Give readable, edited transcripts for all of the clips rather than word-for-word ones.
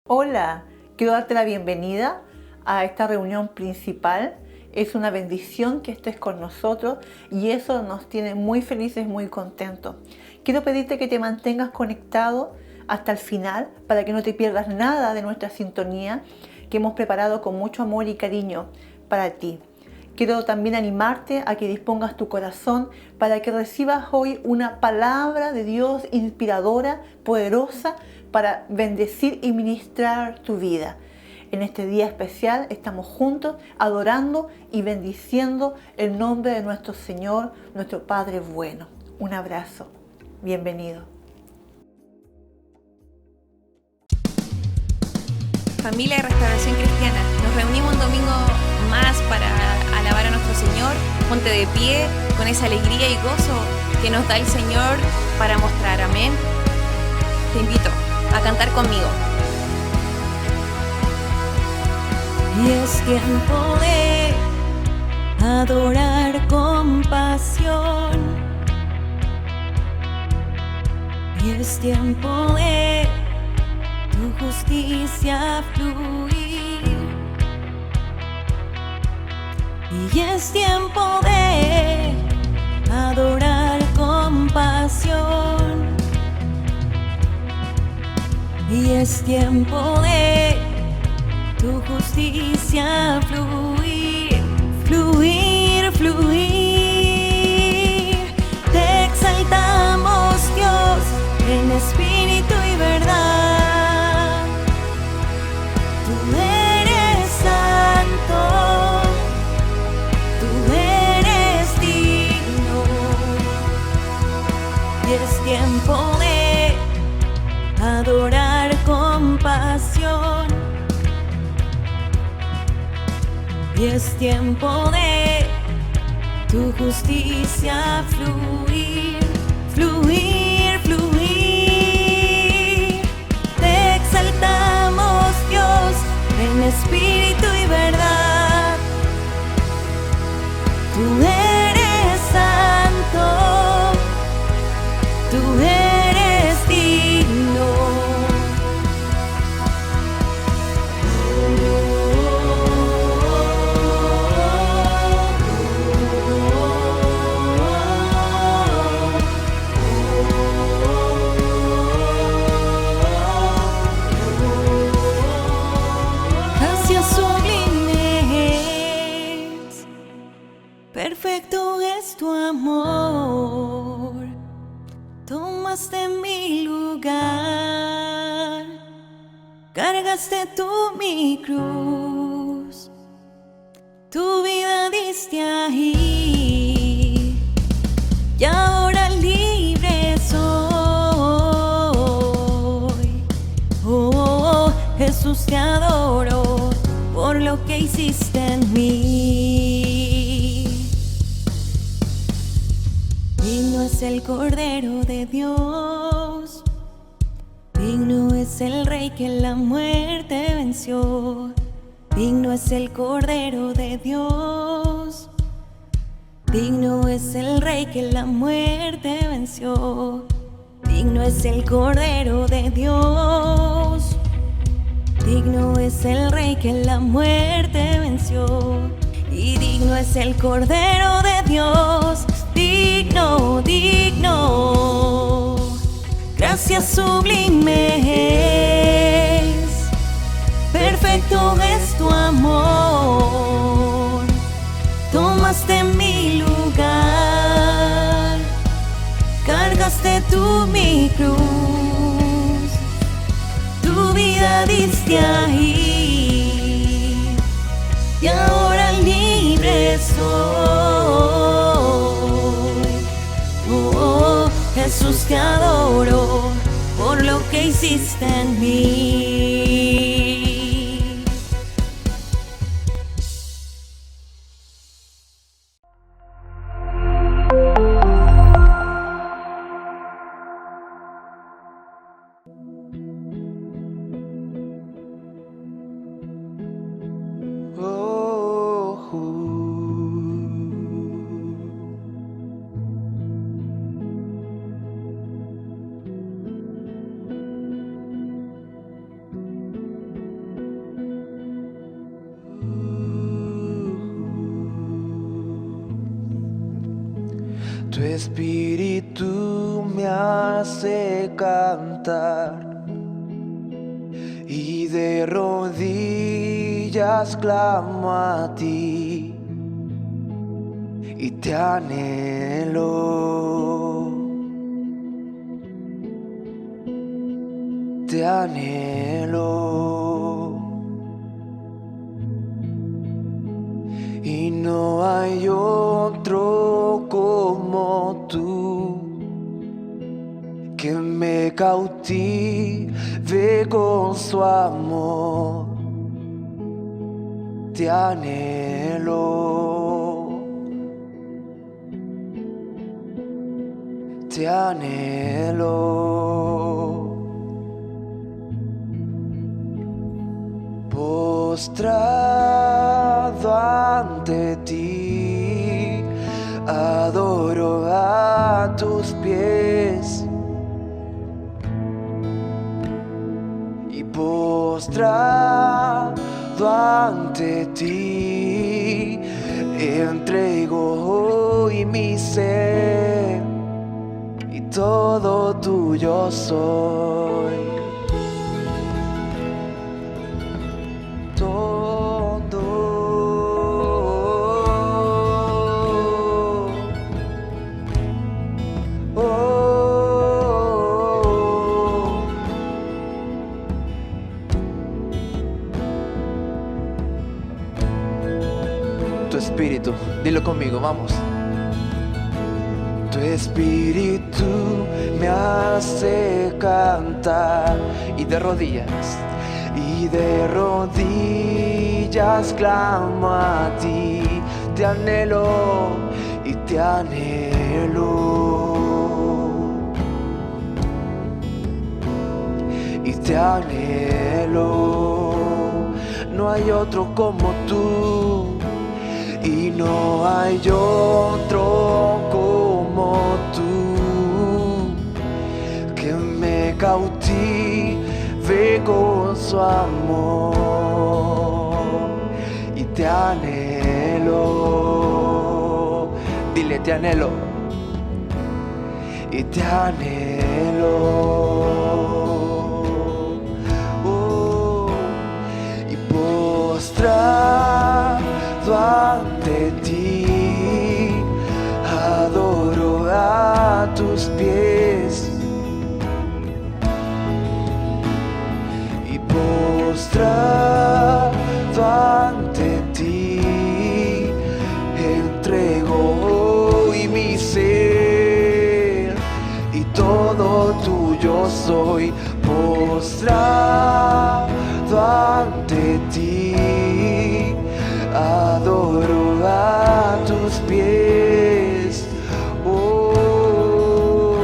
Hola, quiero darte la bienvenida a esta reunión principal. Es una bendición que estés con nosotros y eso nos tiene muy felices, muy contentos. Quiero pedirte que te mantengas conectado hasta el final para que no te pierdas nada de nuestra sintonía que hemos preparado con mucho amor y cariño para ti. Quiero también animarte a que dispongas tu corazón para que recibas hoy una palabra de Dios inspiradora, poderosa, para bendecir y ministrar tu vida. En este día especial estamos juntos adorando y bendiciendo el nombre de nuestro Señor, nuestro Padre bueno. Un abrazo. Bienvenido. Familia de Restauración Cristiana, nos reunimos un domingo más para alabar a nuestro Señor. Ponte de pie con esa alegría y gozo que nos da el Señor para mostrar. Amén. Te invito a cantar conmigo. Y es tiempo de adorar con pasión. Y es tiempo de tu justicia fluir. Y es tiempo de adorar con pasión. Y es tiempo de tu justicia fluir, fluir, fluir. Te exaltamos, Dios, en espíritu y verdad. Tú eres santo, tú eres digno. Y es tiempo de adorar con pasión. Y es tiempo de tu justicia fluir, fluir, fluir. Te exaltamos, Dios, en espíritu y verdad. Tú eres santo, tú eres digno. Perfecto es tu amor, tomaste mi lugar, cargaste tú mi cruz, tu vida diste ahí, y ahora libre soy. Oh, Jesús, te adoro por lo que hiciste en mí. Digno es el Cordero de Dios, digno es el Rey que la muerte venció. Digno es el Cordero de Dios, digno es el Rey que la muerte venció. Digno es el Cordero de Dios, digno es el Rey que la muerte venció. Y digno es el Cordero de Dios, digno, digno. Gracias sublimes, perfecto es tu amor. Tomaste mi lugar, cargaste tú mi cruz, tu vida diste ahí, y ahora libre soy. Oh, Jesús, te adoro por lo que hiciste en mí. espíritu me hace cantar y de rodillas clamo a ti y te anhelo, te anhelo. Y no hay otro como tú que me cautive con su amor. Te anhelo, te anhelo. Postrado ante ti, adoro a tus pies. Y postrado ante ti, entrego hoy mi ser y todo tuyo soy. Tu espíritu, dilo conmigo, vamos. Tu espíritu me hace cantar y de rodillas clamo a ti. Te anhelo y te anhelo y te anhelo. No hay otro como tú y no hay otro como tú que me cautive con su amor y te anhelo. Dile, te anhelo y te anhelo. Y postrado ante ti, adoro a tus pies. Y postrado ante ti, entrego hoy mi ser y todo tuyo soy. Postrado ante ti, adoro a tus pies. Oh,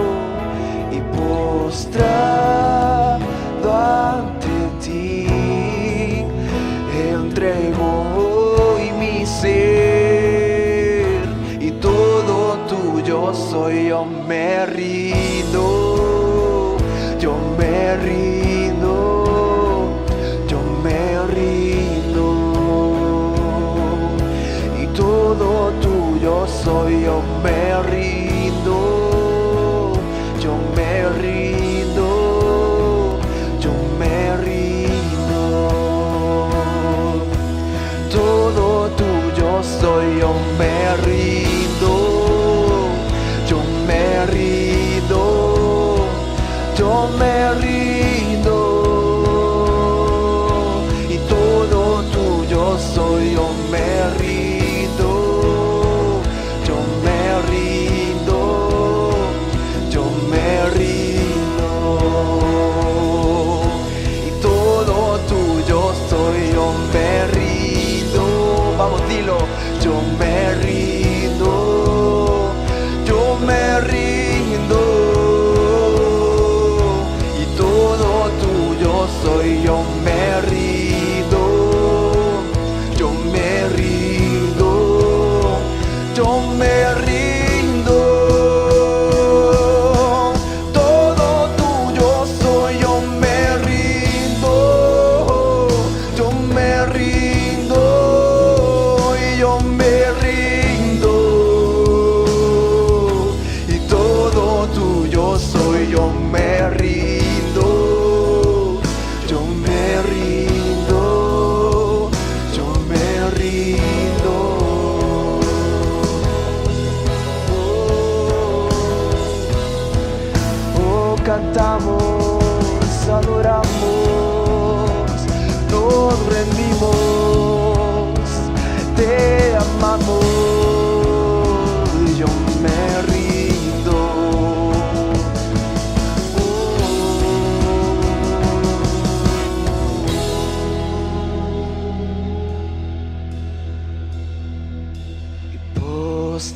y postrado ante ti, entrego hoy mi ser y todo tuyo soy. Yo me rindo, yo me rindo, yo me rindo y todo tuyo soy. Yo me rindo, yo me rindo, yo me rindo, todo tuyo soy. Yo me rindo, yo me rindo, yo me rindo y todo tuyo soy. Yo me rindo, yo me rindo, yo me rindo y todo tuyo soy. Yo me rindo, vamos, dilo. Yo me rindo, yo me rindo y todo tuyo soy. Yo me rindo, yo me rindo, yo me rindo, todo tuyo soy. Yo me rindo, yo me rindo y yo me rindo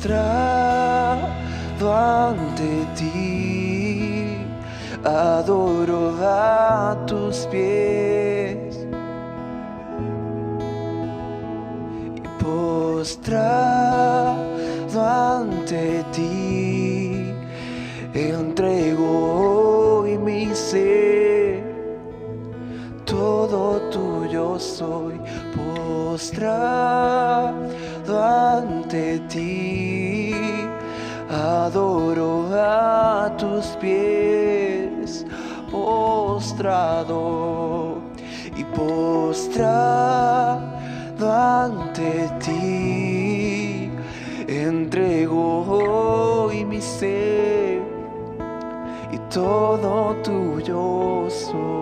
postrado ante ti, adoro a tus pies. Y postrado ante ti, entrego hoy mi ser, todo tuyo soy. Postrado ante ti, adoro a tus pies. Postrado y postrado ante ti, entrego hoy mi ser y todo tuyo soy.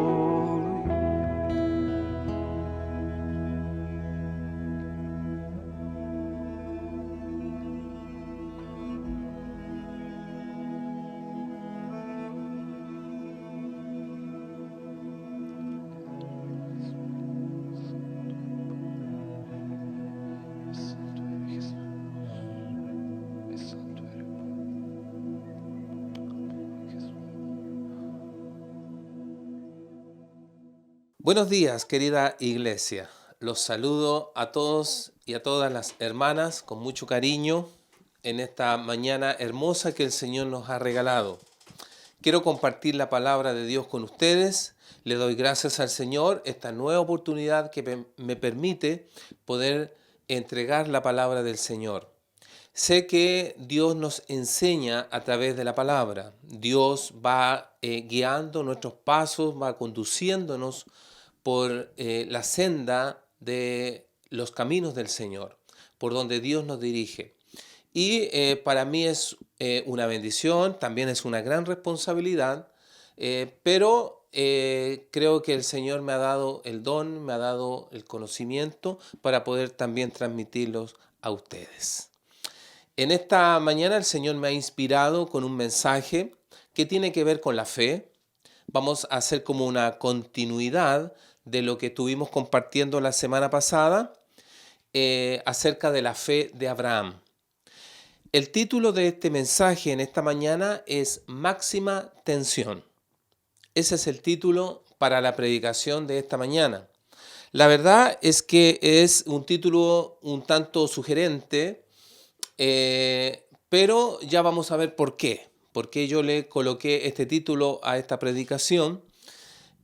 Buenos días, querida iglesia. Los saludo a todos y a todas las hermanas con mucho cariño en esta mañana hermosa que el Señor nos ha regalado. Quiero compartir la palabra de Dios con ustedes. Le doy gracias al Señor esta nueva oportunidad que me permite poder entregar la palabra del Señor. Sé que Dios nos enseña a través de la palabra. Dios va guiando nuestros pasos, va conduciéndonos por la senda de los caminos del Señor, por donde Dios nos dirige. Y para mí es una bendición, también es una gran responsabilidad, pero creo que el Señor me ha dado el don, me ha dado el conocimiento para poder también transmitirlos a ustedes. En esta mañana el Señor me ha inspirado con un mensaje que tiene que ver con la fe. Vamos a hacer como una continuidad de lo que estuvimos compartiendo la semana pasada acerca de la fe de Abraham. El título de este mensaje en esta mañana es Máxima Tensión. Ese es el título para la predicación de esta mañana. La verdad es que es un título un tanto sugerente, pero ya vamos a ver por qué. Por qué yo le coloqué este título a esta predicación.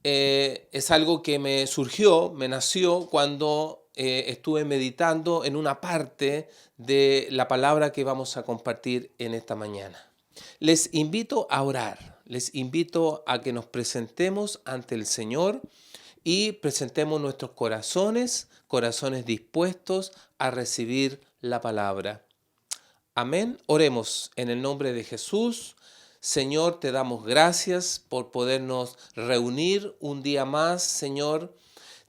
Es algo que me surgió, me nació cuando estuve meditando en una parte de la palabra que vamos a compartir en esta mañana. Les invito a orar, les invito a que nos presentemos ante el Señor y presentemos nuestros corazones dispuestos a recibir la palabra. Amén. Oremos en el nombre de Jesús. Señor, te damos gracias por podernos reunir un día más, Señor.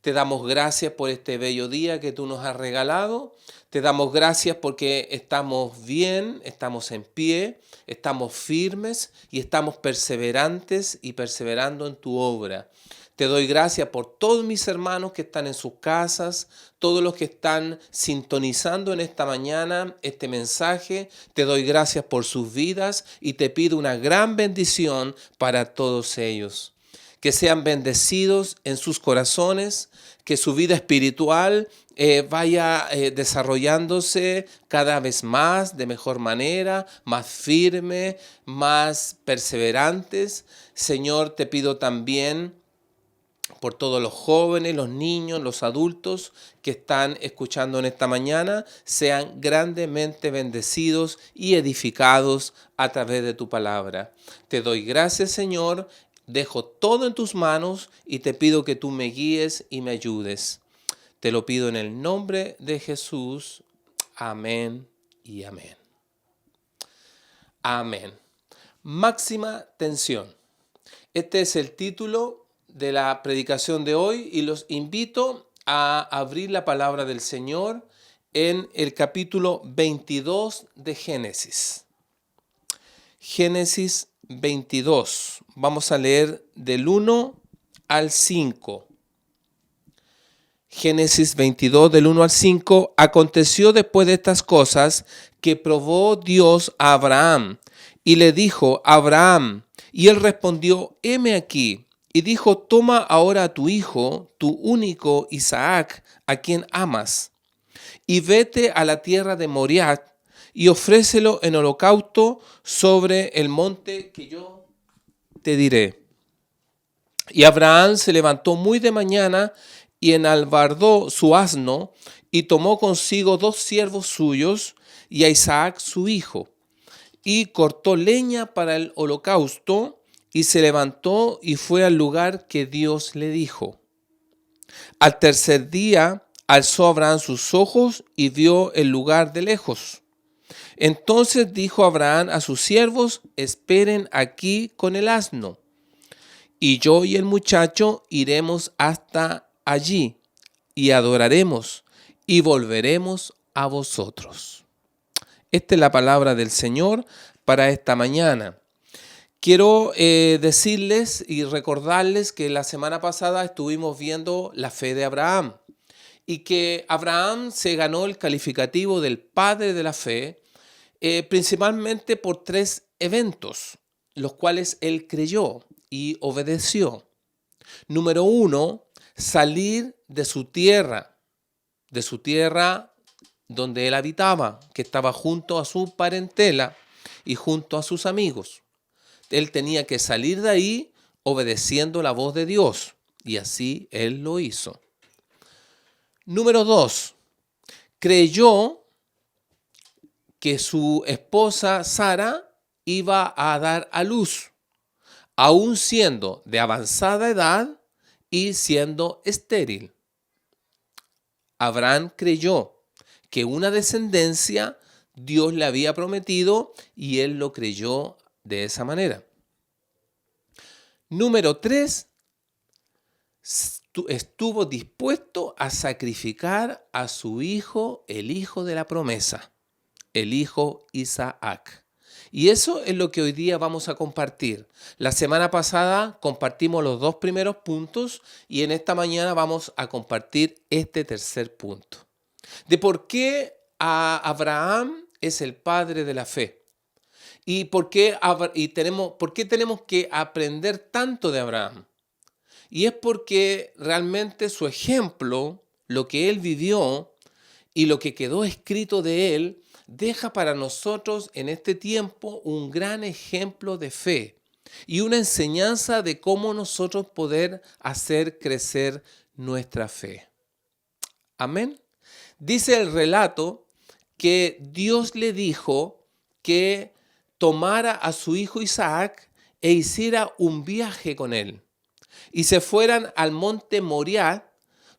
Te damos gracias por este bello día que tú nos has regalado. Te damos gracias porque estamos bien, estamos en pie, estamos firmes y estamos perseverantes y perseverando en tu obra. Te doy gracias por todos mis hermanos que están en sus casas, todos los que están sintonizando en esta mañana este mensaje. Te doy gracias por sus vidas y te pido una gran bendición para todos ellos. Que sean bendecidos en sus corazones, que su vida espiritual vaya desarrollándose cada vez más, de mejor manera, más firme, más perseverantes. Señor, te pido también por todos los jóvenes, los niños, los adultos que están escuchando en esta mañana, sean grandemente bendecidos y edificados a través de tu palabra. Te doy gracias, Señor, dejo todo en tus manos y te pido que tú me guíes y me ayudes. Te lo pido en el nombre de Jesús. Amén y amén. Amén. Máxima tensión. Este es el título de la predicación de hoy y los invito a abrir la palabra del Señor en el capítulo 22 de Génesis. Génesis 22. Vamos a leer del 1 al 5. Génesis 22 del 1 al 5, aconteció después de estas cosas que probó Dios a Abraham y le dijo, Abraham, y él respondió, heme aquí. Y dijo, toma ahora a tu hijo, tu único Isaac, a quien amas, y vete a la tierra de Moriah y ofrécelo en holocausto sobre el monte que yo te diré. Y Abraham se levantó muy de mañana y enalbardó su asno y tomó consigo 2 siervos suyos y a Isaac su hijo, y cortó leña para el holocausto y se levantó y fue al lugar que Dios le dijo. Al tercer día alzó Abraham sus ojos y vio el lugar de lejos. Entonces dijo Abraham a sus siervos, esperen aquí con el asno, y yo y el muchacho iremos hasta allí y adoraremos y volveremos a vosotros. Esta es la palabra del Señor para esta mañana. Quiero decirles y recordarles que la semana pasada estuvimos viendo la fe de Abraham y que Abraham se ganó el calificativo del padre de la fe principalmente por 3 eventos, los cuales él creyó y obedeció. Número 1, salir de su tierra donde él habitaba, que estaba junto a su parentela y junto a sus amigos. Él tenía que salir de ahí obedeciendo la voz de Dios, y así él lo hizo. Número 2, creyó que su esposa Sara iba a dar a luz, aún siendo de avanzada edad y siendo estéril. Abraham creyó que una descendencia Dios le había prometido y él lo creyó de esa manera. Número 3, estuvo dispuesto a sacrificar a su hijo, el hijo de la promesa, el hijo Isaac. Y eso es lo que hoy día vamos a compartir. La semana pasada compartimos los 2 primeros puntos y en esta mañana vamos a compartir este tercer punto. De por qué Abraham es el padre de la fe. Y por qué tenemos que aprender tanto de Abraham. Y es porque realmente su ejemplo, lo que él vivió y lo que quedó escrito de él, deja para nosotros en este tiempo un gran ejemplo de fe y una enseñanza de cómo nosotros poder hacer crecer nuestra fe. Amén. Dice el relato que Dios le dijo que tomara a su hijo Isaac e hiciera un viaje con él y se fueran al monte Moriah,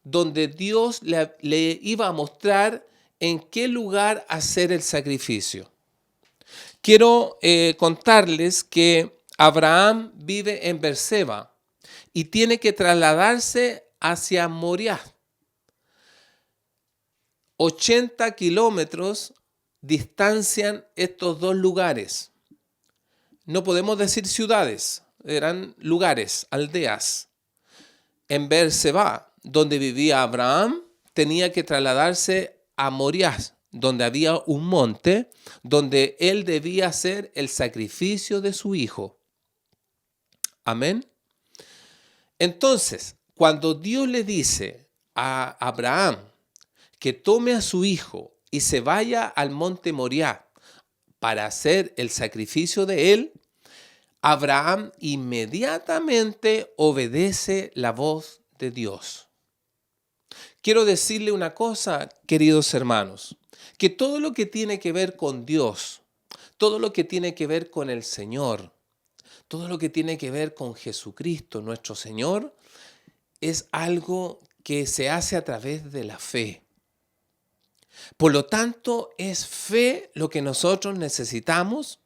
donde Dios le iba a mostrar en qué lugar hacer el sacrificio. Quiero contarles que Abraham vive en Beerseba y tiene que trasladarse hacia Moriah. 80 kilómetros distancian estos 2 lugares. No podemos decir ciudades, eran lugares, aldeas. En Beerseba, donde vivía Abraham, tenía que trasladarse a Moriah, donde había un monte, donde él debía hacer el sacrificio de su hijo. Amén. Entonces, cuando Dios le dice a Abraham que tome a su hijo y se vaya al monte Moriah para hacer el sacrificio de él, Abraham inmediatamente obedece la voz de Dios. Quiero decirle una cosa, queridos hermanos, que todo lo que tiene que ver con Dios, todo lo que tiene que ver con el Señor, todo lo que tiene que ver con Jesucristo, nuestro Señor, es algo que se hace a través de la fe. Por lo tanto, es fe lo que nosotros necesitamos,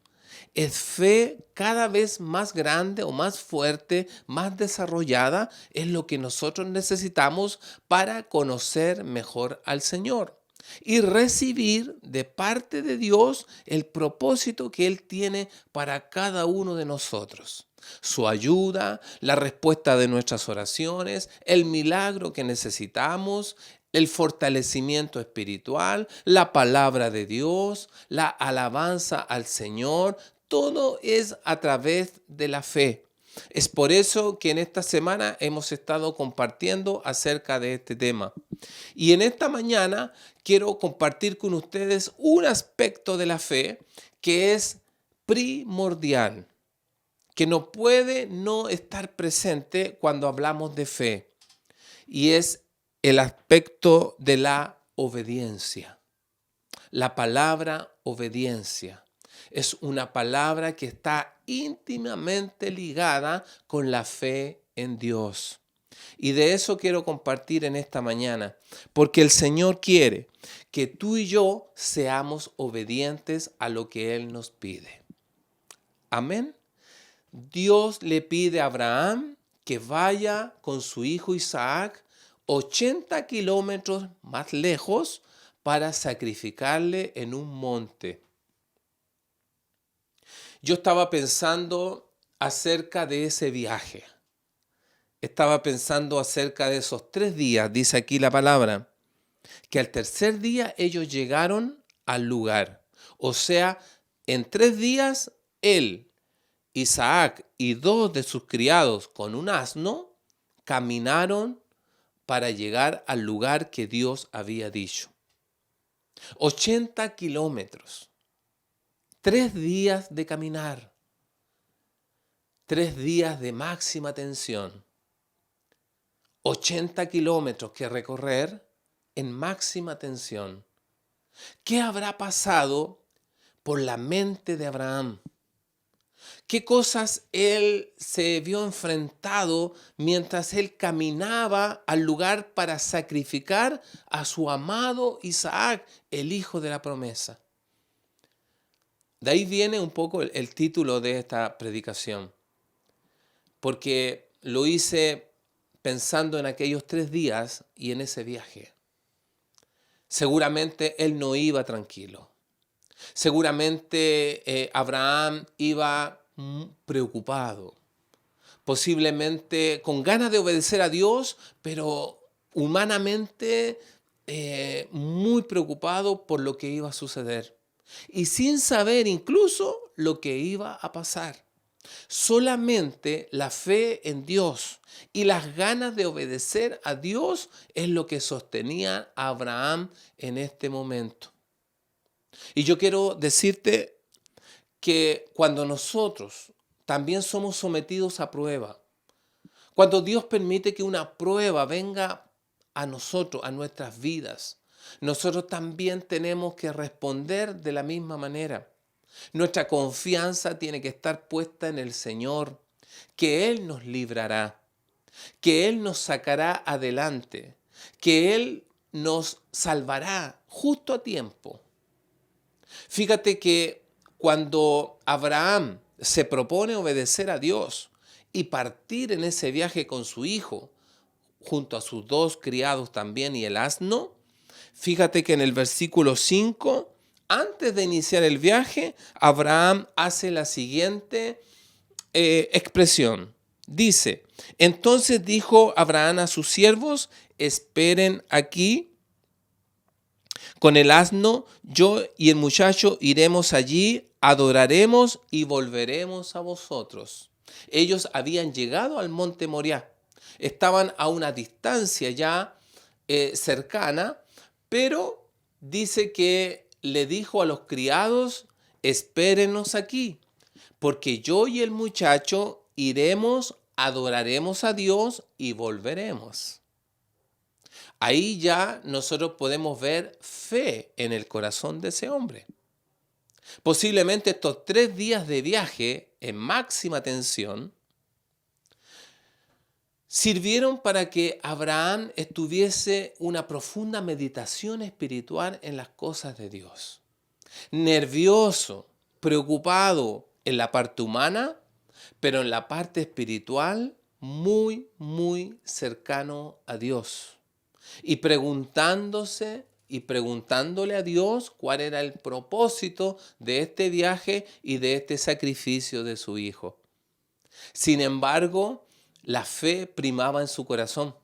es fe cada vez más grande o más fuerte, más desarrollada, es lo que nosotros necesitamos para conocer mejor al Señor y recibir de parte de Dios el propósito que Él tiene para cada uno de nosotros. su ayuda, la respuesta de nuestras oraciones, el milagro que necesitamos, el fortalecimiento espiritual, la palabra de Dios, la alabanza al Señor. Todo es a través de la fe. Es por eso que en esta semana hemos estado compartiendo acerca de este tema. Y en esta mañana quiero compartir con ustedes un aspecto de la fe que es primordial, que no puede no estar presente cuando hablamos de fe, y es el aspecto de la obediencia. La palabra obediencia es una palabra que está íntimamente ligada con la fe en Dios. Y de eso quiero compartir en esta mañana, porque el Señor quiere que tú y yo seamos obedientes a lo que Él nos pide. Amén. Dios le pide a Abraham que vaya con su hijo Isaac 80 kilómetros más lejos para sacrificarle en un monte. Yo estaba pensando acerca de ese viaje. Estaba pensando acerca de esos 3 días, dice aquí la palabra, que al tercer día ellos llegaron al lugar. O sea, en 3 días él, Isaac y 2 de sus criados con un asno caminaron para llegar al lugar que Dios había dicho. 80 kilómetros. 3 días de caminar. 3 días de máxima tensión. 80 kilómetros que recorrer en máxima tensión. ¿Qué habrá pasado por la mente de Abraham? ¿Qué cosas él se vio enfrentado mientras él caminaba al lugar para sacrificar a su amado Isaac, el hijo de la promesa? De ahí viene un poco el título de esta predicación, porque lo hice pensando en aquellos 3 días y en ese viaje. Seguramente él no iba tranquilo. Seguramente Abraham iba preocupado, posiblemente con ganas de obedecer a Dios, pero humanamente muy preocupado por lo que iba a suceder y sin saber incluso lo que iba a pasar. Solamente la fe en Dios y las ganas de obedecer a Dios es lo que sostenía a Abraham en este momento. Y yo quiero decirte que cuando nosotros también somos sometidos a prueba, cuando Dios permite que una prueba venga a nosotros, a nuestras vidas, nosotros también tenemos que responder de la misma manera. Nuestra confianza tiene que estar puesta en el Señor, que Él nos librará, que Él nos sacará adelante, que Él nos salvará justo a tiempo. Fíjate que cuando Abraham se propone obedecer a Dios y partir en ese viaje con su hijo, junto a sus 2 criados también y el asno, fíjate que en el versículo 5, antes de iniciar el viaje, Abraham hace la siguiente expresión. Dice, entonces dijo Abraham a sus siervos, esperen aquí con el asno, yo y el muchacho iremos allí, adoraremos y volveremos a vosotros. Ellos habían llegado al monte Moriah, estaban a una distancia ya cercana, pero dice que le dijo a los criados, espérenos aquí, porque yo y el muchacho iremos, adoraremos a Dios y volveremos. Ahí ya nosotros podemos ver fe en el corazón de ese hombre. Posiblemente estos 3 días de viaje en máxima tensión sirvieron para que Abraham tuviese una profunda meditación espiritual en las cosas de Dios. Nervioso, preocupado en la parte humana, pero en la parte espiritual muy, muy cercano a Dios. Y preguntándole a Dios cuál era el propósito de este viaje y de este sacrificio de su hijo. Sin embargo, la fe primaba en su corazón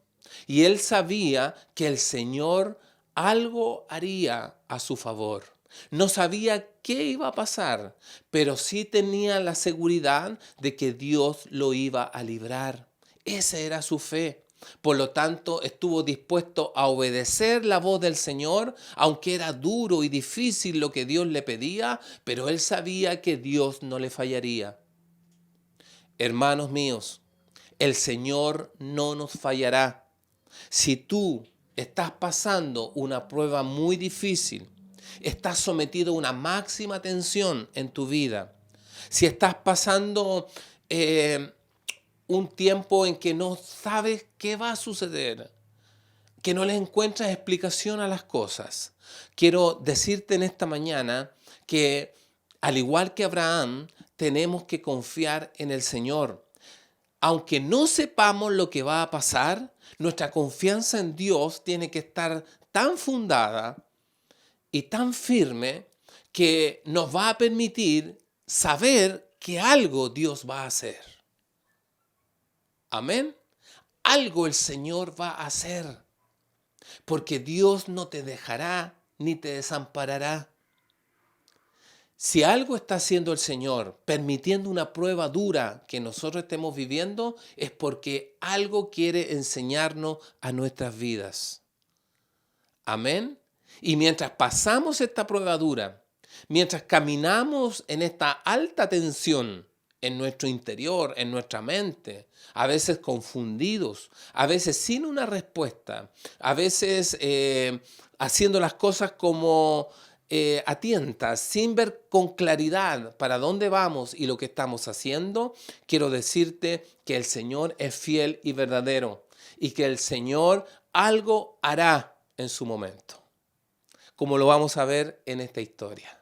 y él sabía que el Señor algo haría a su favor. No sabía qué iba a pasar, pero sí tenía la seguridad de que Dios lo iba a librar. Esa era su fe. Por lo tanto, estuvo dispuesto a obedecer la voz del Señor, aunque era duro y difícil lo que Dios le pedía, pero él sabía que Dios no le fallaría. Hermanos míos, el Señor no nos fallará. Si tú estás pasando una prueba muy difícil, estás sometido a una máxima tensión en tu vida, si estás pasando un tiempo en que no sabes qué va a suceder, que no le encuentras explicación a las cosas, quiero decirte en esta mañana que, al igual que Abraham, tenemos que confiar en el Señor. Aunque no sepamos lo que va a pasar, nuestra confianza en Dios tiene que estar tan fundada y tan firme que nos va a permitir saber que algo Dios va a hacer. Amén. Algo el Señor va a hacer, porque Dios no te dejará ni te desamparará. Si algo está haciendo el Señor, permitiendo una prueba dura que nosotros estemos viviendo, es porque algo quiere enseñarnos a nuestras vidas. Amén. Y mientras pasamos esta prueba dura, mientras caminamos en esta alta tensión en nuestro interior, en nuestra mente, a veces confundidos, a veces sin una respuesta, a veces haciendo las cosas como a tientas, sin ver con claridad para dónde vamos y lo que estamos haciendo, quiero decirte que el Señor es fiel y verdadero y que el Señor algo hará en su momento, como lo vamos a ver en esta historia.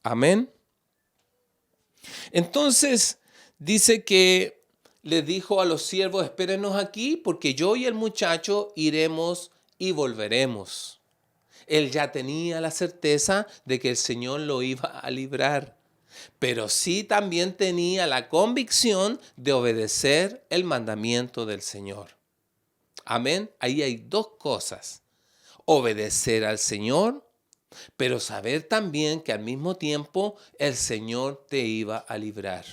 Amén. Entonces dice que les dijo a los siervos: espérenos aquí, porque yo y el muchacho iremos y volveremos. Él ya tenía la certeza de que el Señor lo iba a librar, pero sí también tenía la convicción de obedecer el mandamiento del Señor. Amén. Ahí hay dos cosas: obedecer al Señor, pero saber también que al mismo tiempo el Señor te iba a librar.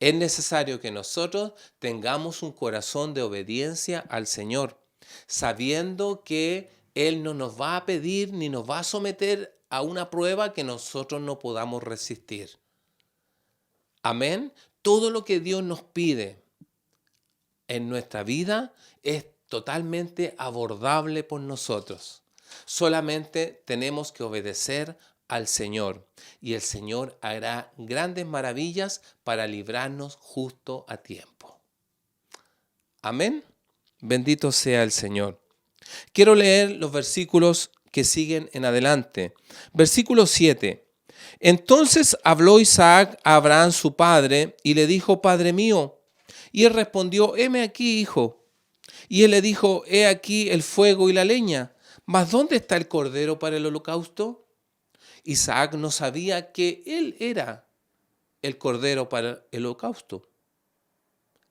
Es necesario que nosotros tengamos un corazón de obediencia al Señor, sabiendo que Él no nos va a pedir ni nos va a someter a una prueba que nosotros no podamos resistir. Amén. Todo lo que Dios nos pide en nuestra vida es totalmente abordable por nosotros. Solamente tenemos que obedecer al Señor y el Señor hará grandes maravillas para librarnos justo a tiempo. Amén. Bendito sea el Señor. Quiero leer los versículos que siguen en adelante. Versículo 7. Entonces habló Isaac a Abraham su padre y le dijo: Padre mío. Y él respondió: heme aquí, hijo. Y él le dijo: he aquí el fuego y la leña, mas ¿dónde está el cordero para el holocausto? Isaac no sabía que él era el cordero para el holocausto.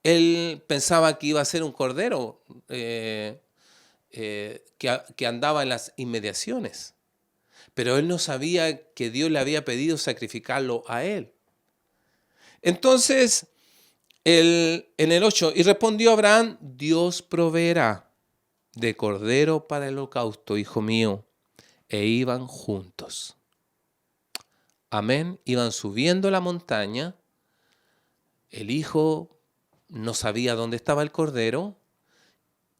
Él pensaba que iba a ser un cordero que andaba en las inmediaciones, pero él no sabía que Dios le había pedido sacrificarlo a él. Entonces, en el 8, y respondió Abraham: Dios proveerá de cordero para el holocausto, hijo mío. E iban juntos. Amén. Iban subiendo la montaña. El hijo no sabía dónde estaba el cordero.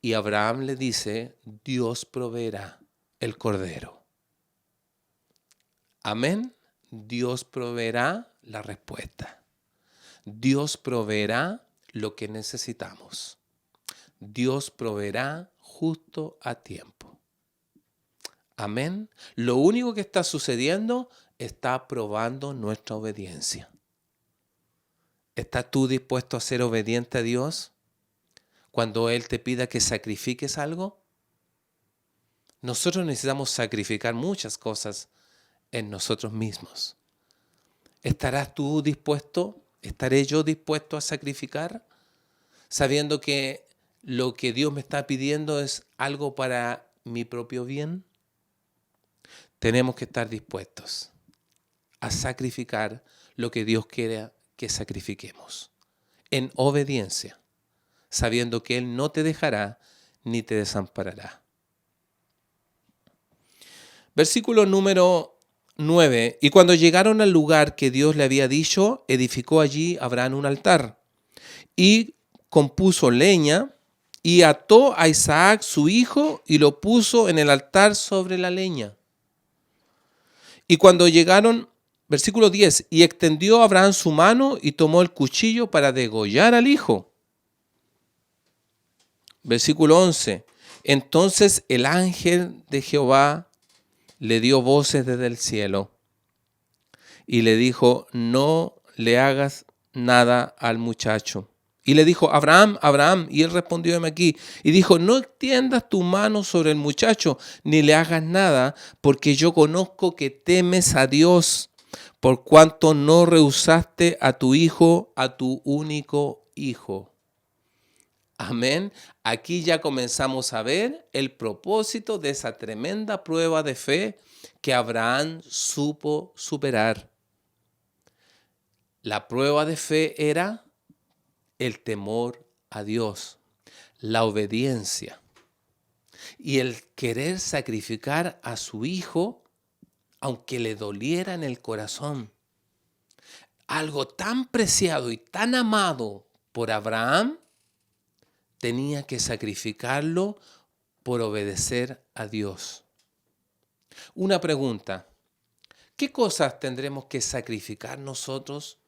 Y Abraham le dice: Dios proveerá el cordero. Amén. Dios proveerá la respuesta. Dios proveerá lo que necesitamos. Dios proveerá justo a tiempo. Amén. Lo único que está sucediendo está probando nuestra obediencia. ¿Estás tú dispuesto a ser obediente a Dios cuando Él te pida que sacrifiques algo? Nosotros necesitamos sacrificar muchas cosas en nosotros mismos. ¿Estarás tú dispuesto ¿Estaré yo dispuesto a sacrificar? Sabiendo que lo que Dios me está pidiendo es algo para mi propio bien. Tenemos que estar dispuestos a sacrificar lo que Dios quiera que sacrifiquemos, en obediencia, sabiendo que Él no te dejará ni te desamparará. Versículo número 9. Y cuando llegaron al lugar que Dios le había dicho, edificó allí Abraham un altar y compuso leña y ató a Isaac su hijo y lo puso en el altar sobre la leña. Y cuando llegaron, versículo 10, y extendió Abraham su mano y tomó el cuchillo para degollar al hijo. Versículo 11, entonces el ángel de Jehová le dio voces desde el cielo y le dijo, no le hagas nada al muchacho. Y le dijo, Abraham, Abraham, y él respondió, heme aquí. Y dijo, no extiendas tu mano sobre el muchacho, ni le hagas nada, porque yo conozco que temes a Dios, por cuanto no rehusaste a tu hijo, a tu único hijo. Amén. Aquí ya comenzamos a ver el propósito de esa tremenda prueba de fe que Abraham supo superar. La prueba de fe era el temor a Dios, la obediencia y el querer sacrificar a su hijo, aunque le doliera en el corazón. Algo tan preciado y tan amado por Abraham, tenía que sacrificarlo por obedecer a Dios. Una pregunta, ¿qué cosas tendremos que sacrificar nosotros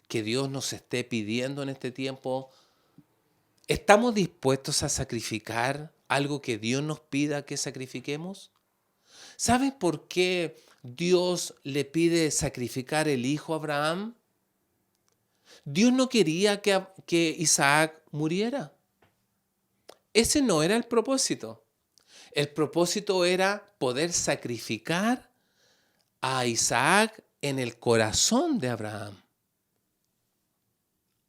que Dios nos esté pidiendo en este tiempo? ¿Estamos dispuestos a sacrificar algo que Dios nos pida que sacrifiquemos? ¿Sabes por qué Dios le pide sacrificar el hijo a Abraham? Dios no quería que Isaac muriera. Ese no era el propósito. El propósito era poder sacrificar a Isaac en el corazón de Abraham.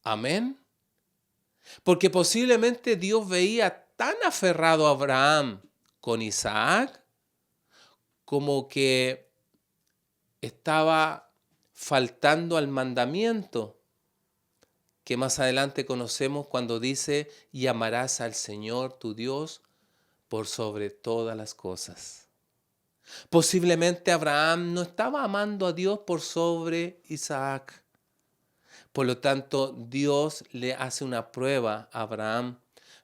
Amén. Porque posiblemente Dios veía tan aferrado a Abraham con Isaac como que estaba faltando al mandamiento que más adelante conocemos cuando dice, y amarás al Señor tu Dios por sobre todas las cosas. Posiblemente Abraham no estaba amando a Dios por sobre Isaac. Por lo tanto, Dios le hace una prueba a Abraham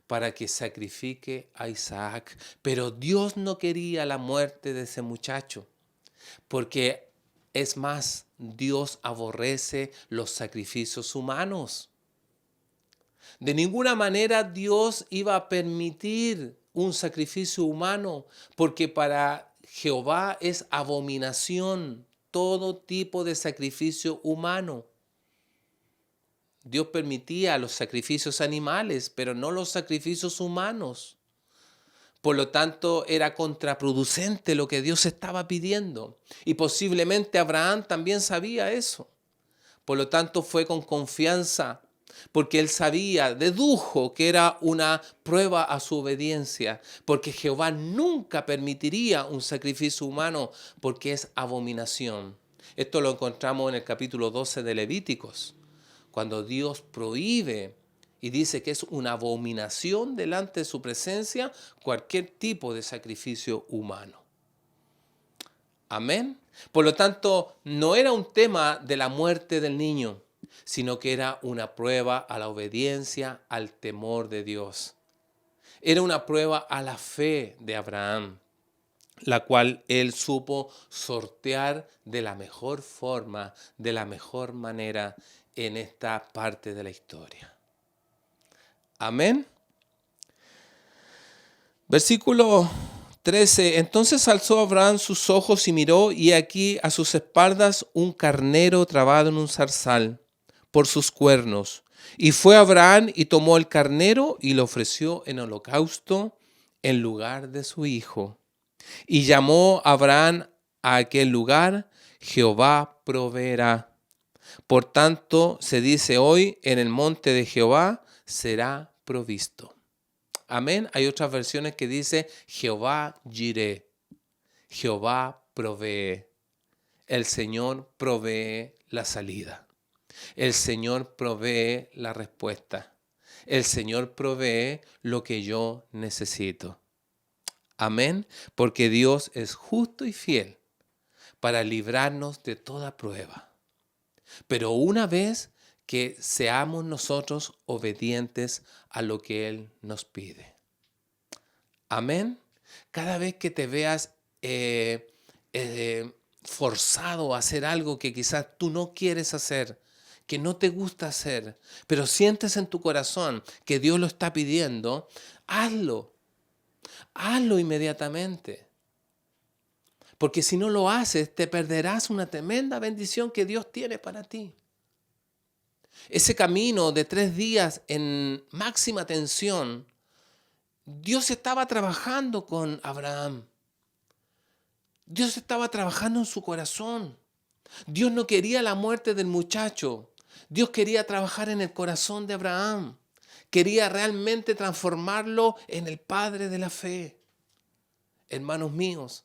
para que sacrifique a Isaac. Pero Dios no quería la muerte de ese muchacho, porque es más, Dios aborrece los sacrificios humanos. De ninguna manera Dios iba a permitir un sacrificio humano, porque para Jehová es abominación todo tipo de sacrificio humano. Dios permitía los sacrificios animales, pero no los sacrificios humanos. Por lo tanto, era contraproducente lo que Dios estaba pidiendo. Y posiblemente Abraham también sabía eso. Por lo tanto, fue con confianza, porque él sabía, dedujo que era una prueba a su obediencia, porque Jehová nunca permitiría un sacrificio humano, porque es abominación. Esto lo encontramos en el capítulo 12 de Levíticos, cuando Dios prohíbe y dice que es una abominación delante de su presencia cualquier tipo de sacrificio humano. Amén. Por lo tanto, no era un tema de la muerte del niño, sino que era una prueba a la obediencia, al temor de Dios. Era una prueba a la fe de Abraham, la cual él supo sortear de la mejor forma, de la mejor manera en esta parte de la historia. Amén. Versículo 13. Entonces alzó Abraham sus ojos y miró, y aquí a sus espaldas un carnero trabado en un zarzal por sus cuernos. Y fue Abraham y tomó el carnero y lo ofreció en holocausto en lugar de su hijo. Y llamó Abraham a aquel lugar, Jehová proveerá. Por tanto, se dice hoy, en el monte de Jehová será provisto. Amén. Hay otras versiones que dice Jehová Jireh. Jehová provee. El Señor provee la salida. El Señor provee la respuesta. El Señor provee lo que yo necesito. Amén. Porque Dios es justo y fiel para librarnos de toda prueba. Pero una vez que seamos nosotros obedientes a lo que Él nos pide. Amén. Cada vez que te veas forzado a hacer algo que quizás tú no quieres hacer, que no te gusta hacer, pero sientes en tu corazón que Dios lo está pidiendo, hazlo. Hazlo inmediatamente. Porque si no lo haces, te perderás una tremenda bendición que Dios tiene para ti. Ese camino de 3 días en máxima tensión, Dios estaba trabajando con Abraham. Dios estaba trabajando en su corazón. Dios no quería la muerte del muchacho. Dios quería trabajar en el corazón de Abraham. Quería realmente transformarlo en el padre de la fe. Hermanos míos,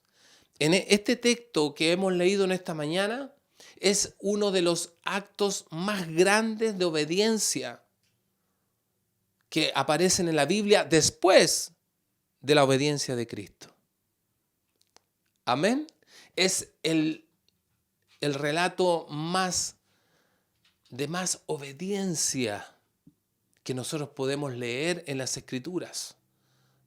en este texto que hemos leído en esta mañana es uno de los actos más grandes de obediencia que aparecen en la Biblia después de la obediencia de Cristo. Amén. Es el relato de más obediencia que nosotros podemos leer en las Escrituras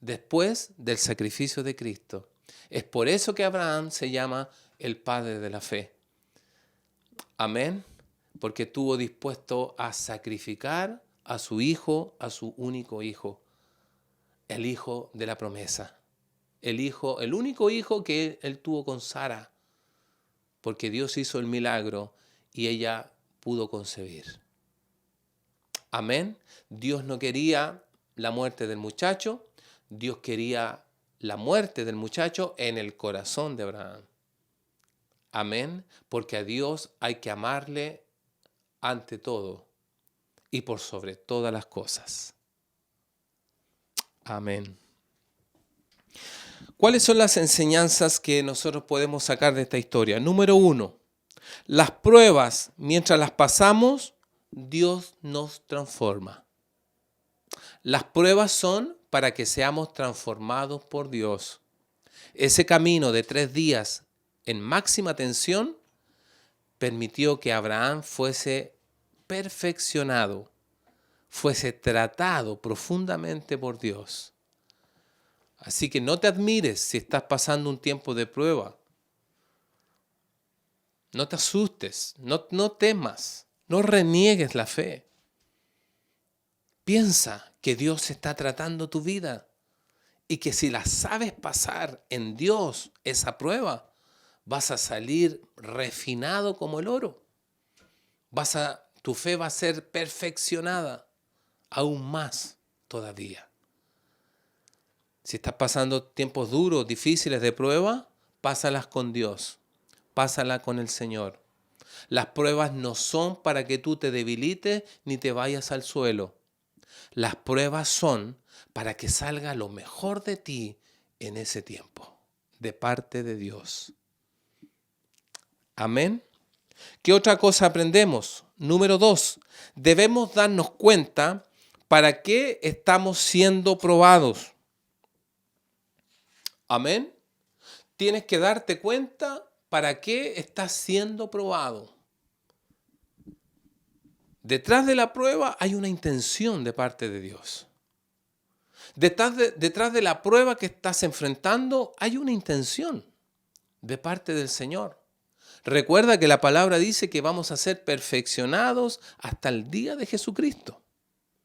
después del sacrificio de Cristo. Es por eso que Abraham se llama el padre de la fe. Amén. Porque estuvo dispuesto a sacrificar a su hijo, a su único hijo, el hijo de la promesa. El único hijo que él tuvo con Sara, porque Dios hizo el milagro y ella pudo concebir. Amén. Dios no quería la muerte del muchacho, Dios quería la muerte del muchacho en el corazón de Abraham. Amén. Porque a Dios hay que amarle ante todo y por sobre todas las cosas. Amén. ¿Cuáles son las enseñanzas que nosotros podemos sacar de esta historia? Número 1, las pruebas, mientras las pasamos, Dios nos transforma. Las pruebas son para que seamos transformados por Dios. Ese camino de 3 días en máxima tensión permitió que Abraham fuese perfeccionado, fuese tratado profundamente por Dios. Así que no te admires si estás pasando un tiempo de prueba. No te asustes, no temas, no reniegues la fe. Piensa que Dios está tratando tu vida y que si la sabes pasar en Dios esa prueba, vas a salir refinado como el oro. Tu fe va a ser perfeccionada aún más todavía. Si estás pasando tiempos duros, difíciles de prueba, pásalas con Dios, pásala con el Señor. Las pruebas no son para que tú te debilites ni te vayas al suelo. Las pruebas son para que salga lo mejor de ti en ese tiempo, de parte de Dios. Amén. ¿Qué otra cosa aprendemos? Número 2, debemos darnos cuenta para qué estamos siendo probados. Amén. Tienes que darte cuenta para qué estás siendo probado. Detrás de la prueba hay una intención de parte de Dios. Detrás de la prueba que estás enfrentando hay una intención de parte del Señor. Recuerda que la palabra dice que vamos a ser perfeccionados hasta el día de Jesucristo.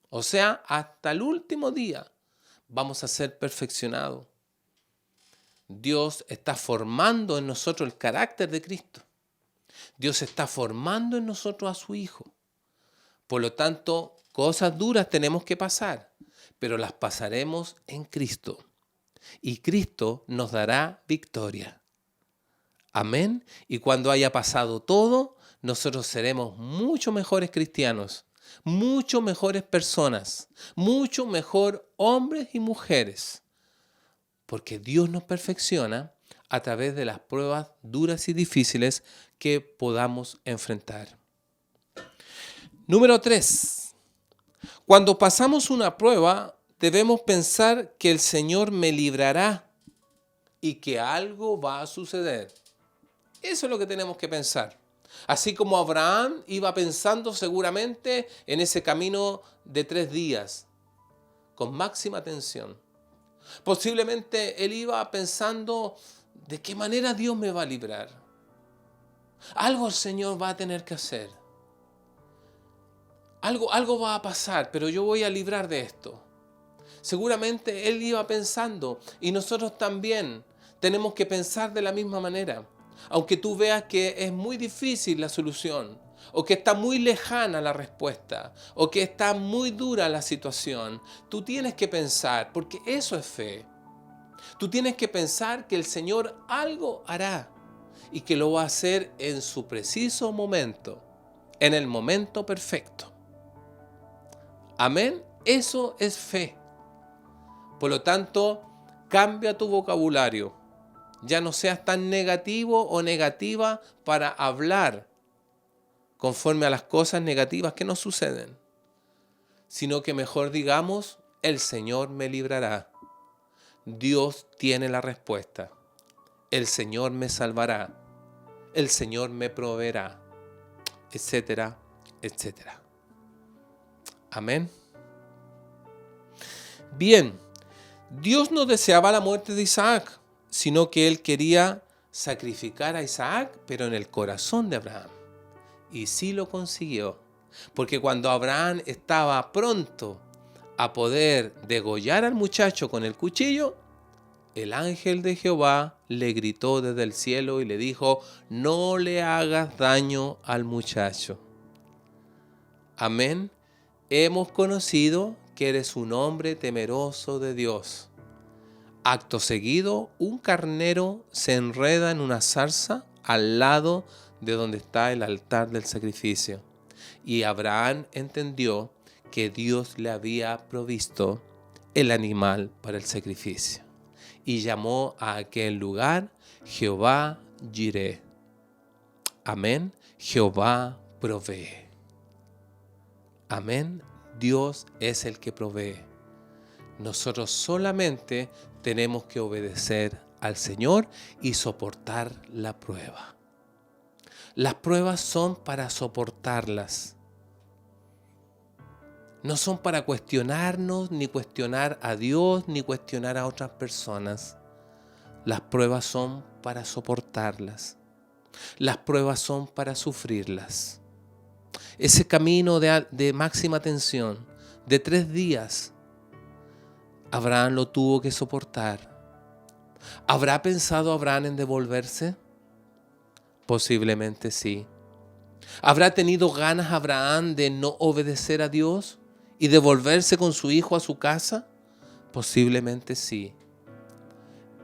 O sea, hasta el último día vamos a ser perfeccionados. Dios está formando en nosotros el carácter de Cristo. Dios está formando en nosotros a su Hijo. Por lo tanto, cosas duras tenemos que pasar, pero las pasaremos en Cristo. Y Cristo nos dará victoria. Amén. Y cuando haya pasado todo, nosotros seremos mucho mejores cristianos, mucho mejores personas, mucho mejor hombres y mujeres. Porque Dios nos perfecciona a través de las pruebas duras y difíciles que podamos enfrentar. Número 3. Cuando pasamos una prueba, debemos pensar que el Señor me librará y que algo va a suceder. Eso es lo que tenemos que pensar. Así como Abraham iba pensando seguramente en ese camino de 3 días, con máxima atención. Posiblemente él iba pensando de qué manera Dios me va a librar. Algo el Señor va a tener que hacer. Algo va a pasar, pero yo voy a librar de esto. Seguramente él iba pensando, y nosotros también tenemos que pensar de la misma manera. Aunque tú veas que es muy difícil la solución, o que está muy lejana la respuesta, o que está muy dura la situación, tú tienes que pensar, porque eso es fe. Tú tienes que pensar que el Señor algo hará y que lo va a hacer en su preciso momento, en el momento perfecto. Amén. Eso es fe. Por lo tanto, cambia tu vocabulario. Ya no seas tan negativo o negativa para hablar conforme a las cosas negativas que nos suceden, sino que mejor digamos, el Señor me librará. Dios tiene la respuesta. El Señor me salvará. El Señor me proveerá, etcétera, etcétera. Amén. Bien, Dios no deseaba la muerte de Isaac, sino que Él quería sacrificar a Isaac, pero en el corazón de Abraham. Y sí lo consiguió, porque cuando Abraham estaba pronto a poder degollar al muchacho con el cuchillo, el ángel de Jehová le gritó desde el cielo y le dijo, no le hagas daño al muchacho. Amén. Hemos conocido que eres un hombre temeroso de Dios. Acto seguido, un carnero se enreda en una zarza al lado de donde está el altar del sacrificio. Y Abraham entendió que Dios le había provisto el animal para el sacrificio. Y llamó a aquel lugar Jehová Jireh. Amén. Jehová provee. Amén. Dios es el que provee. Nosotros solamente tenemos que obedecer al Señor y soportar la prueba. Las pruebas son para soportarlas. No son para cuestionarnos, ni cuestionar a Dios, ni cuestionar a otras personas. Las pruebas son para soportarlas. Las pruebas son para sufrirlas. Ese camino de máxima tensión, de 3 días, Abraham lo tuvo que soportar. ¿Habrá pensado Abraham en devolverse? Posiblemente sí. ¿Habrá tenido ganas Abraham de no obedecer a Dios y devolverse con su hijo a su casa? Posiblemente sí.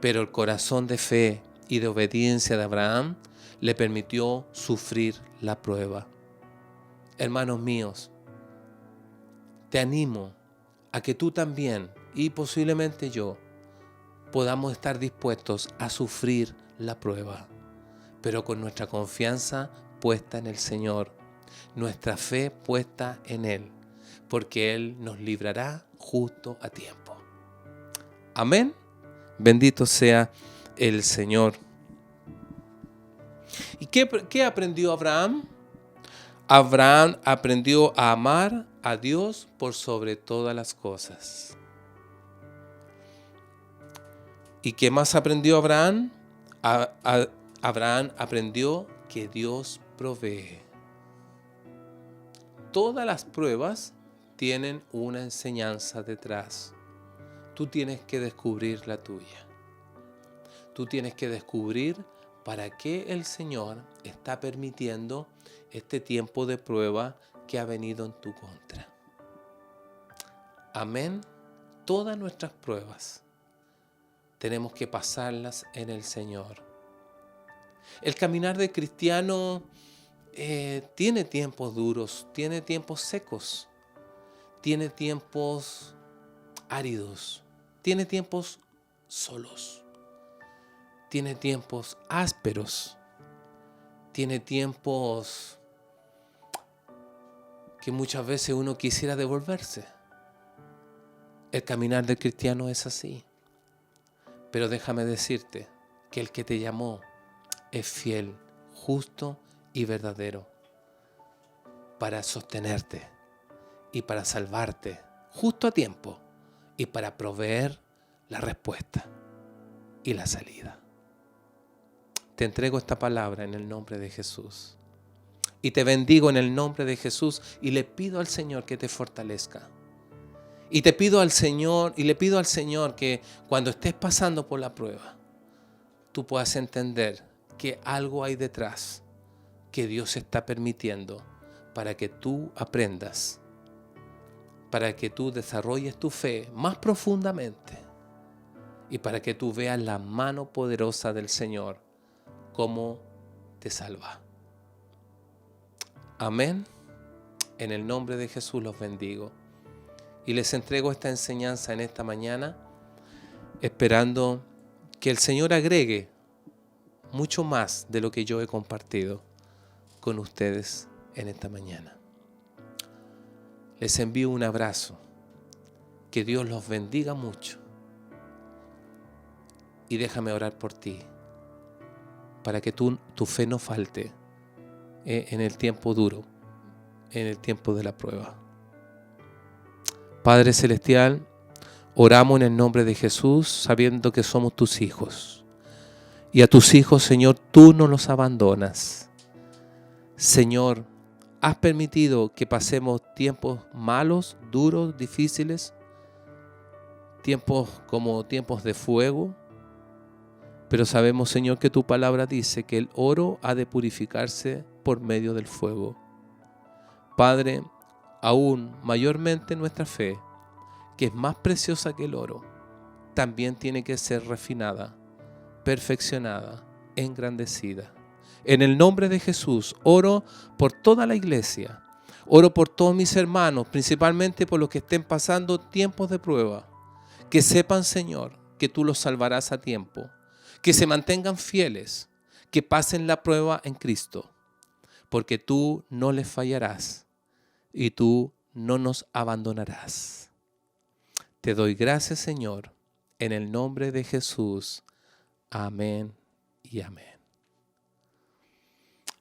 Pero el corazón de fe y de obediencia de Abraham le permitió sufrir la prueba. Hermanos míos, te animo a que tú también, y posiblemente yo, podamos estar dispuestos a sufrir la prueba, pero con nuestra confianza puesta en el Señor, nuestra fe puesta en Él, porque Él nos librará justo a tiempo. Amén. Bendito sea el Señor. ¿Y qué aprendió Abraham? Abraham aprendió a amar a Dios por sobre todas las cosas. ¿Y qué más aprendió Abraham? Abraham aprendió que Dios provee. Todas las pruebas tienen una enseñanza detrás. Tú tienes que descubrir la tuya. Tú tienes que descubrir para qué el Señor está permitiendo este tiempo de prueba que ha venido en tu contra. Amén. Todas nuestras pruebas tenemos que pasarlas en el Señor. El caminar del cristiano tiene tiempos duros, tiene tiempos secos, tiene tiempos áridos, tiene tiempos solos, tiene tiempos ásperos, tiene tiempos que muchas veces uno quisiera devolverse. El caminar del cristiano es así. Pero déjame decirte que el que te llamó es fiel, justo y verdadero para sostenerte y para salvarte justo a tiempo y para proveer la respuesta y la salida. Te entrego esta palabra en el nombre de Jesús y te bendigo en el nombre de Jesús y le pido al Señor que te fortalezca. Y te pido al Señor, y le pido al Señor que cuando estés pasando por la prueba, tú puedas entender que algo hay detrás que Dios está permitiendo para que tú aprendas, para que tú desarrolles tu fe más profundamente y para que tú veas la mano poderosa del Señor cómo te salva. Amén. En el nombre de Jesús los bendigo. Y les entrego esta enseñanza en esta mañana, esperando que el Señor agregue mucho más de lo que yo he compartido con ustedes en esta mañana. Les envío un abrazo. Que Dios los bendiga mucho. Y déjame orar por ti, para que tu fe no falte en el tiempo duro, en el tiempo de la prueba. Padre Celestial, oramos en el nombre de Jesús, sabiendo que somos tus hijos. Y a tus hijos, Señor, tú no los abandonas. Señor, has permitido que pasemos tiempos malos, duros, difíciles, tiempos como tiempos de fuego. Pero sabemos, Señor, que tu palabra dice que el oro ha de purificarse por medio del fuego. Padre, aún mayormente nuestra fe, que es más preciosa que el oro, también tiene que ser refinada, perfeccionada, engrandecida. En el nombre de Jesús, oro por toda la iglesia, oro por todos mis hermanos, principalmente por los que estén pasando tiempos de prueba, que sepan, Señor, que tú los salvarás a tiempo, que se mantengan fieles, que pasen la prueba en Cristo, porque tú no les fallarás. Y tú no nos abandonarás. Te doy gracias, Señor, en el nombre de Jesús. Amén y amén.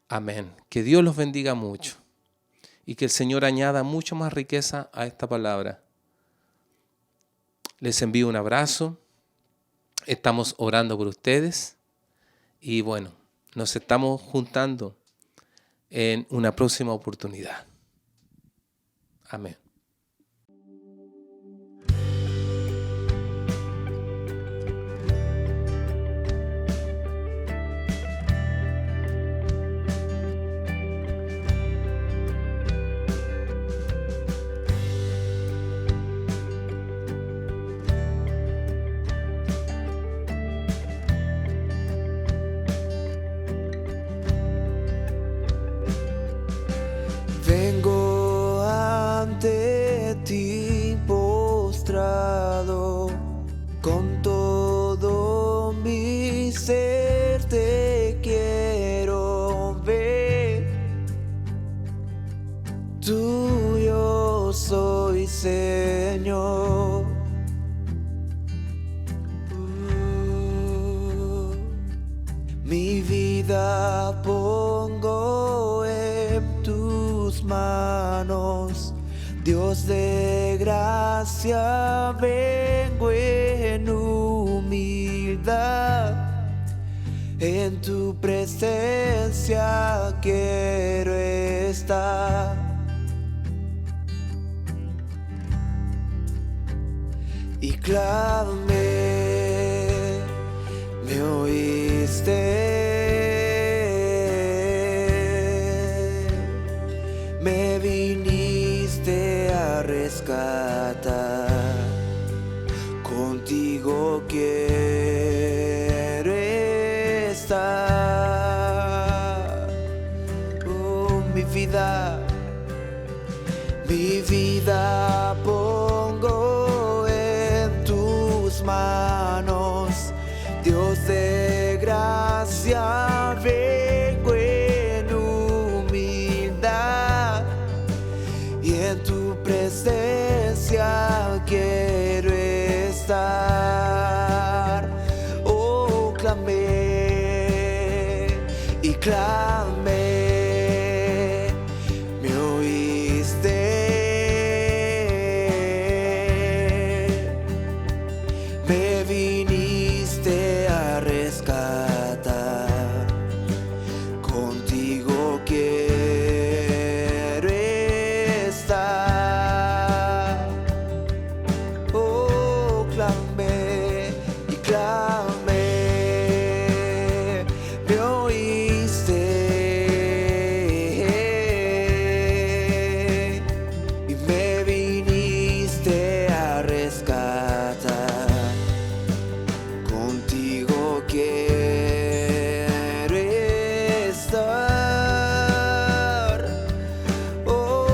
Amén. Que Dios los bendiga mucho y que el Señor añada mucho más riqueza a esta palabra. Les envío un abrazo. Estamos orando por ustedes y bueno, nos estamos juntando en una próxima oportunidad. Amén. Vengo ante ti postrado, con todo mi ser te quiero ver. Tuyo soy, Señor. Mi vida pongo en tus manos, Dios de gracia, vengo en humildad, en tu presencia quiero estar. Y clamé, me oíste. Me viniste a rescatar, contigo quiero estar. presencia vengo en humildad, y en tu presencia quiero estar. Oh, clamé y clamé, me oíste, me viniste a rescatar, contigo quiero estar. Oh, clamé y clamé, me oíste y me viniste a rescatar, contigo quiero estar. Oh,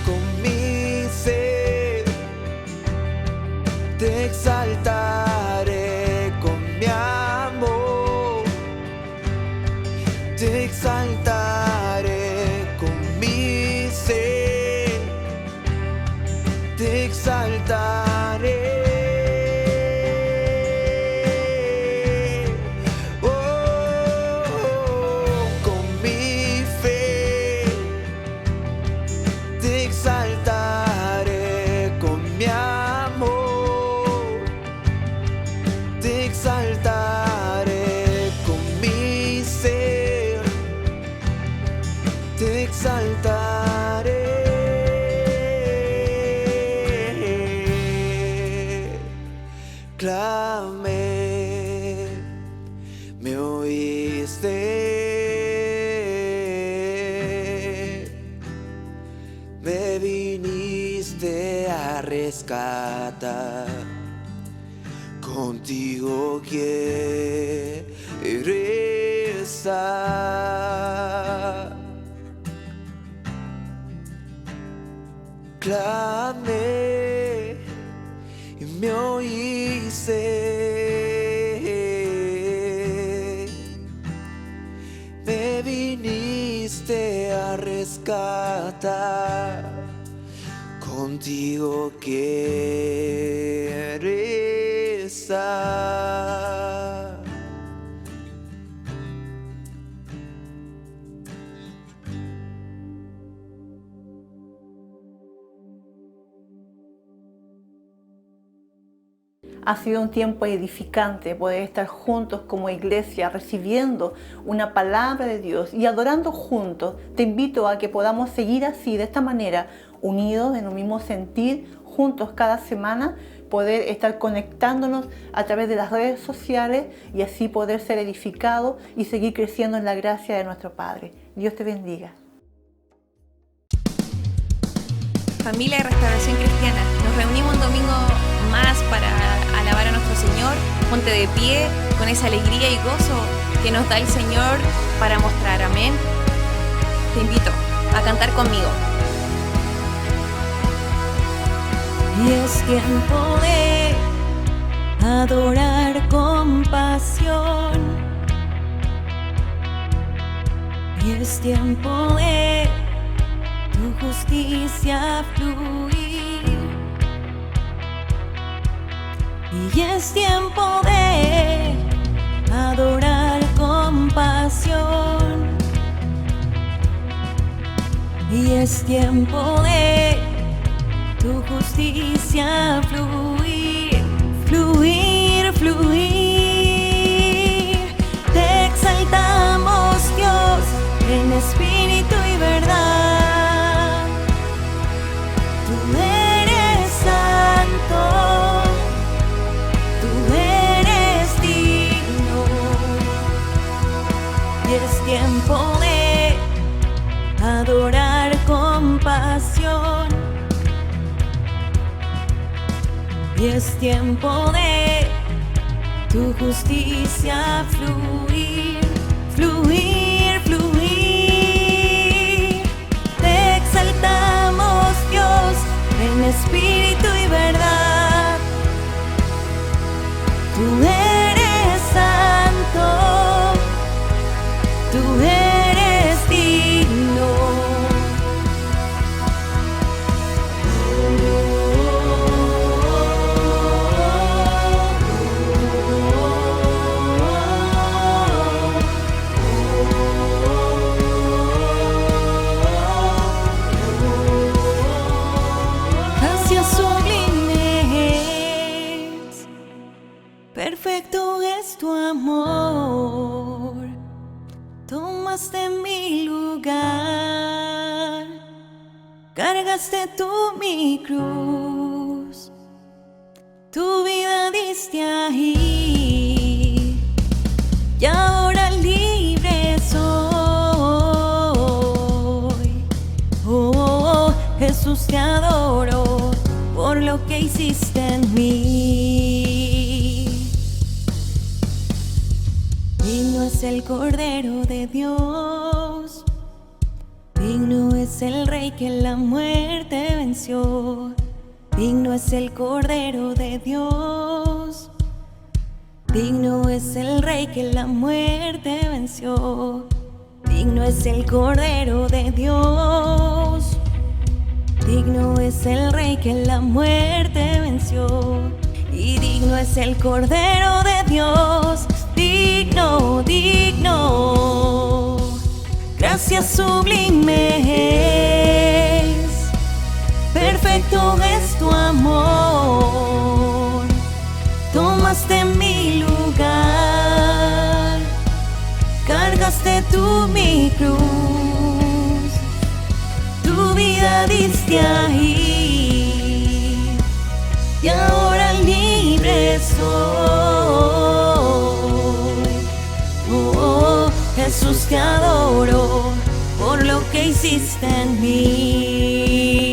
con mi ser te exaltaré, con mi amor te exaltaré, con mi ser te exaltaré. Oh, con mi fe te exaltaré, con mi amor te exaltaré, con mi ser te exaltaré. Clamé, me oíste, me viniste a rescatar, contigo quiero estar. Clamé y me oíste, me viniste a rescatar, contigo quiero estar. Ha sido un tiempo edificante poder estar juntos como iglesia recibiendo una palabra de Dios y adorando juntos. Te invito a que podamos seguir así, de esta manera, unidos en un mismo sentir, juntos cada semana, poder estar conectándonos a través de las redes sociales y así poder ser edificados y seguir creciendo en la gracia de nuestro Padre. Dios te bendiga. Familia de Restauración Cristiana, nos reunimos un domingo más para alabar a nuestro Señor. Ponte de pie con esa alegría y gozo que nos da el Señor para mostrar. Amén. Te invito a cantar conmigo. Y es tiempo de adorar con pasión. Y es tiempo de tu justicia fluir. Y es tiempo de adorar con pasión. Y es tiempo de tu justicia fluir, fluir, fluir. Te exaltamos, Dios, en espíritu y verdad. Tú eres santo, tú eres digno. Y es tiempo de adorar con pasión. Y es tiempo de tu justicia fluir, fluir, fluir. Te exaltamos, Dios, en espíritu y verdad. Tú eres Perfecto es tu amor, tomaste mi lugar, cargaste tú mi cruz, tu vida diste ahí, y ahora libre soy. Oh, Jesús, te adoro por lo que hiciste en mí. Digno es el Cordero de Dios, digno es el Rey que la muerte venció. Digno es el Cordero de Dios, digno es el Rey que la muerte venció. Digno es el Cordero de Dios, digno es el Rey que la muerte venció. Y digno es el Cordero de Dios, digno, digno. Gracias sublimes, perfecto es tu amor. Tomaste mi lugar, cargaste tú mi cruz, tu vida diste ahí, y ahora libre soy. Oh, Jesús, te adoro por lo que hiciste en mí.